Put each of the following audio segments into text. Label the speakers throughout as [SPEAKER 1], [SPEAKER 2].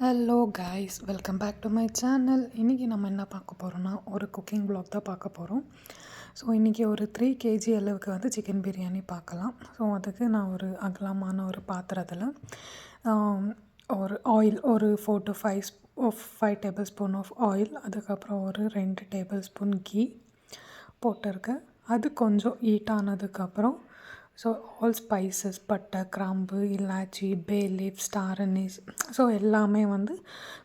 [SPEAKER 1] Hello guys, welcome back to my channel. இன்றைக்கி நம்ம என்ன பார்க்க போகிறோன்னா ஒரு குக்கிங் வ்ளாக் தான் பார்க்க போகிறோம். ஸோ இன்றைக்கி ஒரு 3 kg அளவுக்கு வந்து சிக்கன் பிரியாணி பார்க்கலாம். ஸோ அதுக்கு நான் ஒரு அகலமான ஒரு பாத்திரத்தில் ஒரு ஆயில் ஒரு 4 to 5 tablespoon of oil, அதுக்கப்புறம் ஒரு 2 டேபிள் ஸ்பூன் கீ போட்டிருக்கேன். அது கொஞ்சம் ஹீட் ஆனதுக்கப்புறம் ஸோ ஆல் ஸ்பைசஸ், பட்டை, கிராம்பு, இலாச்சி, bay leaf, star anise, so எல்லாமே வந்து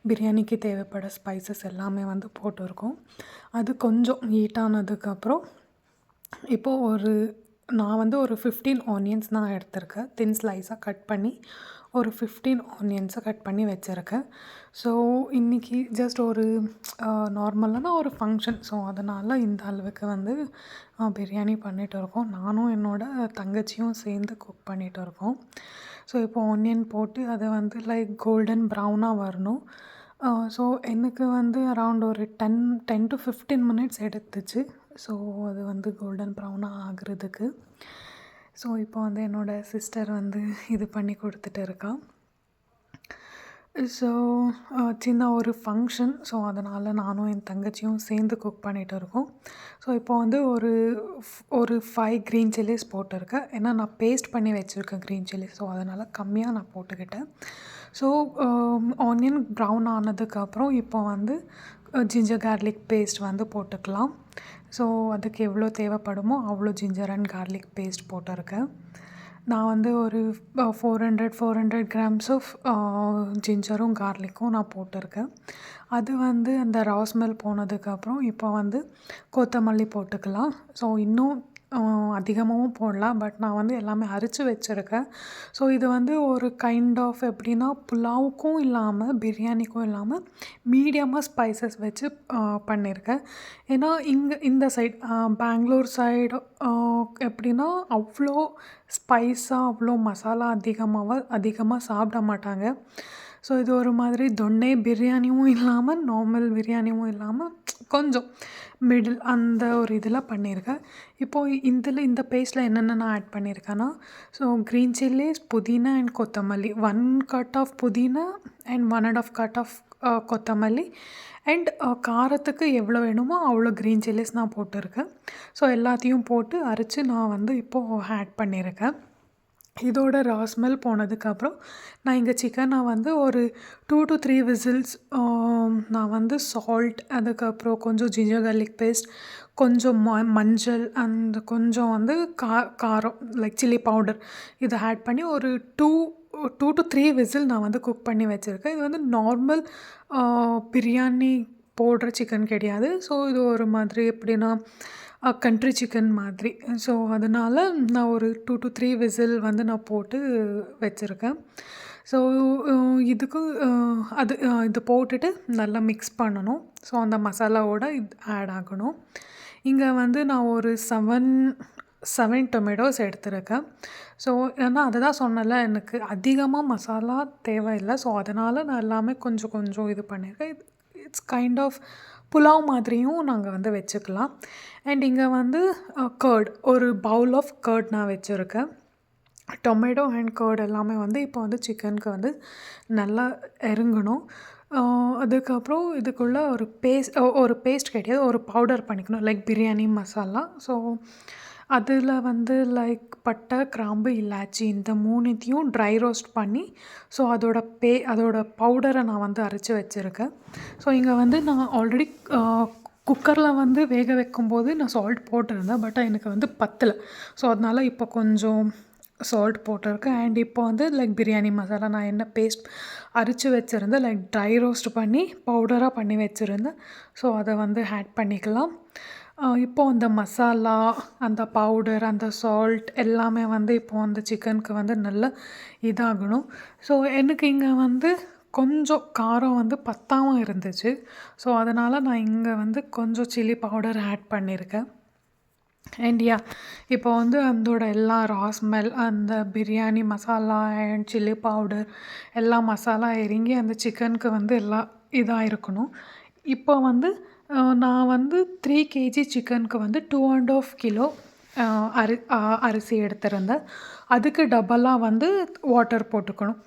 [SPEAKER 1] பிரியாணிக்கு தேவைப்பட ஸ்பைசஸ் எல்லாமே வந்து போட்டிருக்கோம். அது கொஞ்சம் ஹீட் ஆனதுக்கப்புறம் இப்போது நான் வந்து ஒரு 15 ஆனியன்ஸ் நான் எடுத்திருக்கேன். தின் ஸ்லைஸாக கட் பண்ணி ஒரு 15 ஆனியன்ஸை கட் பண்ணி வச்சுருக்கேன். ஸோ இன்றைக்கி ஜஸ்ட் ஒரு நார்மலான ஒரு ஃபங்க்ஷன். ஸோ அதனால் இந்த அளவுக்கு வந்து பிரியாணி பண்ணிகிட்டு இருக்கோம். நானும் என்னோடய தங்கச்சியும் சேர்ந்து குக் பண்ணிகிட்டு இருக்கோம். ஸோ இப்போ ஆனியன் போட்டு அதை வந்து லைக் கோல்டன் ப்ரௌனாக வரணும். ஸோ எனக்கு வந்து அரவுண்ட் ஒரு 10 to 15 மினிட்ஸ் எடுத்துச்சு. ஸோ அது வந்து கோல்டன் ப்ரௌனாக ஆகுறதுக்கு. ஸோ இப்போ வந்து என்னோடய சிஸ்டர் வந்து இது பண்ணி கொடுத்துட்டு இருக்கா. ஸோ சின்ன ஒரு ஃபங்க்ஷன். ஸோ அதனால் நானும் என் தங்கச்சியும் சேர்ந்து குக் பண்ணிகிட்டு இருக்கோம். ஸோ இப்போ வந்து ஒரு 5 க்ரீன் சில்லிஸ் போட்டிருக்கேன். ஏன்னா நான் பேஸ்ட் பண்ணி வச்சுருக்கேன் க்ரீன் சில்லிஸ். ஸோ அதனால் கம்மியாக நான் போட்டுக்கிட்டேன். ஸோ ஆனியன் ப்ரௌன் ஆனதுக்கப்புறம் இப்போ வந்து ஜிஞ்சர் கார்லிக் பேஸ்ட் வந்து போட்டுக்கலாம். ஸோ அதுக்கு எவ்வளோ தேவைப்படுமோ அவ்வளோ ஜிஞ்சர் அண்ட் கார்லிக் பேஸ்ட் போட்டிருக்கேன். நான் வந்து ஒரு 400 கிராம்ஸ் ஆஃப் ஜிஞ்சரும் கார்லிக்கும் நான் போட்டிருக்கேன். அது வந்து அந்த ரா ஸ்மெல் போனதுக்கப்புறம் இப்போ வந்து கொத்தமல்லி போட்டுக்கலாம். ஸோ இன்னும் அதிகமாகவும் போடலாம், பட் நான் வந்து எல்லாமே அரைச்சி வச்சுருக்கேன். ஸோ இது வந்து ஒரு கைண்ட் ஆஃப் எப்படின்னா புலாவுக்கும் இல்லாமல் பிரியாணிக்கும் இல்லாமல் மீடியமாக ஸ்பைசஸ் வச்சு பண்ணியிருக்கேன். ஏன்னா இந்த சைட் பெங்களூர் சைடு எப்படின்னா அவ்வளோ ஸ்பைஸாக அவ்வளோ மசாலா அதிகமாக சாப்பிட மாட்டாங்க. ஸோ இது ஒரு மாதிரி தொன்னே பிரியாணியும் இல்லாமல் நார்மல் பிரியாணியும் இல்லாமல் கொஞ்சம் மிடில் அந்த ஒரு இதில் பண்ணியிருக்கேன். இப்போது இந்த பேஸ்ட்டில் என்னென்ன நான் ஆட் பண்ணியிருக்கேன்னா, ஸோ க்ரீன் சில்லிஸ், புதினா அண்ட் கொத்தமல்லி, 1 கட் ஆஃப் புதினா அண்ட் 1.5 கட் ஆஃப் கொத்தமல்லி அண்ட் காரத்துக்கு எவ்வளோ வேணுமோ அவ்வளோ க்ரீன் சில்லிஸ் நான் போட்டிருக்கேன். ஸோ எல்லாத்தையும் போட்டு அரைச்சி நான் வந்து இப்போது ஆட் பண்ணியிருக்கேன். இதோட ரா ஸ்மெல் போனதுக்கப்புறம் நான் இங்கே சிக்கனை வந்து ஒரு 2 to 3 விசில்ஸ் நான் வந்து சால்ட், அதுக்கப்புறம் கொஞ்சம் ஜிஞ்சர் கார்லிக் பேஸ்ட், கொஞ்சம் மஞ்சள் அண்ட் கொஞ்சம் வந்து காரம் லைக் சில்லி பவுடர் இதை ஆட் பண்ணி ஒரு 2 to 3 விசில் நான் வந்து குக் பண்ணி வச்சுருக்கேன். இது வந்து நார்மல் பிரியாணி போடுற சிக்கன் கிடையாது. ஸோ இது ஒரு மாதிரி எப்படின்னா கண்ட்ரி சிக்கன் மாதிரி. ஸோ அதனால் நான் ஒரு 2 to 3 விசில் வந்து நான் போட்டு வச்சுருக்கேன். ஸோ இதுக்கு இது போட்டுட்டு நல்லா மிக்ஸ் பண்ணணும். ஸோ அந்த மசாலாவோட இது ஆட் ஆகணும். இங்கே வந்து நான் ஒரு 7 டொமேட்டோஸ் எடுத்துருக்கேன். ஸோ ஏன்னா அதை தான் சொன்னேன்ல, எனக்கு அதிகமாக மசாலா தேவையில்லை. ஸோ அதனால் நான் எல்லாமே கொஞ்சம் கொஞ்சம் இது பண்ணியிருக்கேன். இட்ஸ் கைண்ட் ஆஃப் புலாவ் மாதிரியும் நாங்கள் வந்து வச்சுக்கலாம். அண்ட் இங்கே வந்து கர்ட், ஒரு பவுல் ஆஃப் கர்ட் நான் வச்சுருக்கேன். டொமேட்டோ அண்ட் கர்ட் எல்லாமே வந்து இப்போ வந்து சிக்கனுக்கு வந்து நல்லா இறங்கணும். அதுக்கப்புறம் இதுக்குள்ளே ஒரு பேஸ்ட் கிடையாது, ஒரு பவுடர் பண்ணிக்கணும் லைக் பிரியாணி மசாலா. ஸோ அதில் வந்து லைக் பட்டை, கிராம்பு, இலாச்சி இந்த 3த்தையும் ட்ரை ரோஸ்ட் பண்ணி ஸோ அதோட பவுடரை நான் வந்து அரைச்சி வச்சுருக்கேன். ஸோ இங்கே வந்து நான் ஆல்ரெடி குக்கரில் வந்து வேக வைக்கும்போது நான் சால்ட் போட்டிருந்தேன், பட் எனக்கு வந்து பத்தலை. ஸோ அதனால் இப்போ கொஞ்சம் சால்ட் போட்டிருக்கேன். அண்ட் இப்போ வந்து லைக் பிரியாணி மசாலா நான் என்ன பேஸ்ட் அரைச்சி வச்சுருந்தேன், லைக் ட்ரை ரோஸ்ட் பண்ணி பவுடராக பண்ணி வச்சுருந்தேன். ஸோ அதை வந்து ஆட் பண்ணிக்கலாம். இப்போது அந்த மசாலா, அந்த பவுடர், அந்த சால்ட் எல்லாமே வந்து இப்போது அந்த சிக்கனுக்கு வந்து நல்லா இதாகணும். ஸோ எனக்கு இங்கே வந்து கொஞ்சம் காரம் வந்து பத்தாமல் இருந்துச்சு. ஸோ அதனால் நான் இங்கே வந்து கொஞ்சம் சில்லி பவுடர் ஆட் பண்ணியிருக்கேன். அண்ட் இப்போ வந்து அதோட எல்லா ரா ஸ்மெல், அந்த biryani masala and chilli powder எல்லா மசாலா இறங்கி அந்த சிக்கனுக்கு வந்து எல்லாம் இதாக இருக்கணும். இப்போ வந்து நான் வந்து 3 kg சிக்கனுக்கு வந்து 2.5 கிலோ அரிசி எடுத்திருந்தேன். அதுக்கு டபுளாக வந்து வாட்டர் போட்டுக்கணும்.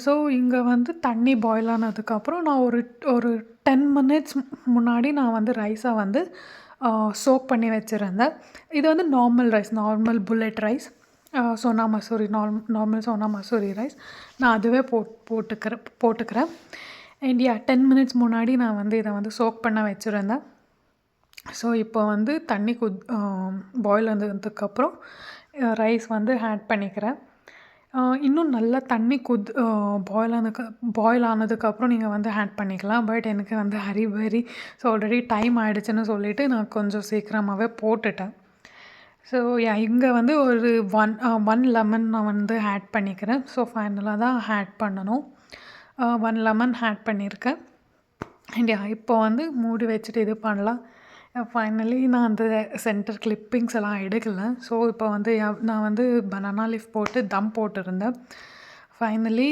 [SPEAKER 1] ஸோ இங்கே வந்து தண்ணி பாயில் ஆனதுக்கப்புறம் நான் ஒரு ஒரு 10 மினிட்ஸ் முன்னாடி நான் வந்து ரைஸை வந்து சோக் பண்ணி வச்சுருந்தேன். இது வந்து normal rice, normal bullet rice, Sona Masoori, normal Sona Masoori rice. நான் அதுவே போட்டுக்கிறேன். அண்ட் 10 மினிட்ஸ் முன்னாடி நான் வந்து இதை வந்து சோக் பண்ண வச்சுருந்தேன். ஸோ இப்போ வந்து தண்ணி பாயில் வந்ததுக்கப்புறம் ரைஸ் வந்து ஆட் பண்ணிக்கிறேன். இன்னும் நல்லா தண்ணி பாயில் ஆனதுக்கப்புறம் நீங்கள் வந்து ஆட் பண்ணிக்கலாம். பட் எனக்கு வந்து ஹரிபரி, ஸோ ஆல்ரெடி டைம் ஆகிடுச்சுன்னு சொல்லிவிட்டு நான் கொஞ்சம் சீக்கிரமாகவே போட்டுட்டேன். ஸோ இங்கே வந்து ஒரு ஒன் லெமன் நான் வந்து ஆட் பண்ணிக்கிறேன். ஸோ ஃபைனலாக தான் ஆட் பண்ணணும். 1 லெமன் ஆட் பண்ணியிருக்கேன். அண்ட் இப்போ வந்து மூடி வச்சுட்டு இது பண்ணலாம். ஃபைனலி நான் அந்த சென்டர் கிளிப்பிங்ஸ் எல்லாம் எடுக்கலை. ஸோ இப்போ வந்து நான் வந்து பனானா லீஃப் போட்டு தம் போட்டிருந்தேன். Finally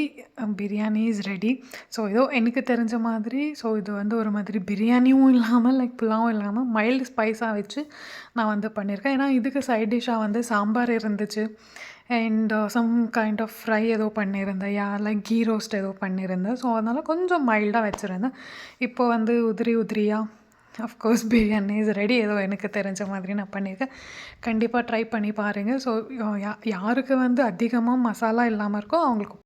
[SPEAKER 1] biryani is ready. So ஏதோ எனக்கு தெரிஞ்ச மாதிரி, ஸோ இது வந்து ஒரு மாதிரி பிரியாணியும் இல்லாமல் லைக் புலாவும் இல்லாமல் மைல்டு ஸ்பைஸாக வச்சு நான் வந்து பண்ணியிருக்கேன். ஏன்னா இதுக்கு சைட் டிஷ்ஷாக வந்து சாம்பார் இருந்துச்சு and some kind of fry ஏதோ பண்ணியிருந்தேன், லைக் கீ ரோஸ்ட் ஏதோ பண்ணியிருந்தேன். ஸோ அதனால் கொஞ்சம் மைல்டாக வச்சுருந்தேன். இப்போ வந்து உதிரியாக அஃப்கோர்ஸ் பிரியாணி இஸ் ரெடி. ஏதோ எனக்கு தெரிஞ்ச மாதிரி நான் பண்ணியிருக்கேன். கண்டிப்பாக ட்ரை பண்ணி பாருங்கள். ஸோ யாருக்கு வந்து அதிகமாக மசாலா இல்லாமல் இருக்கோ அவங்களுக்கு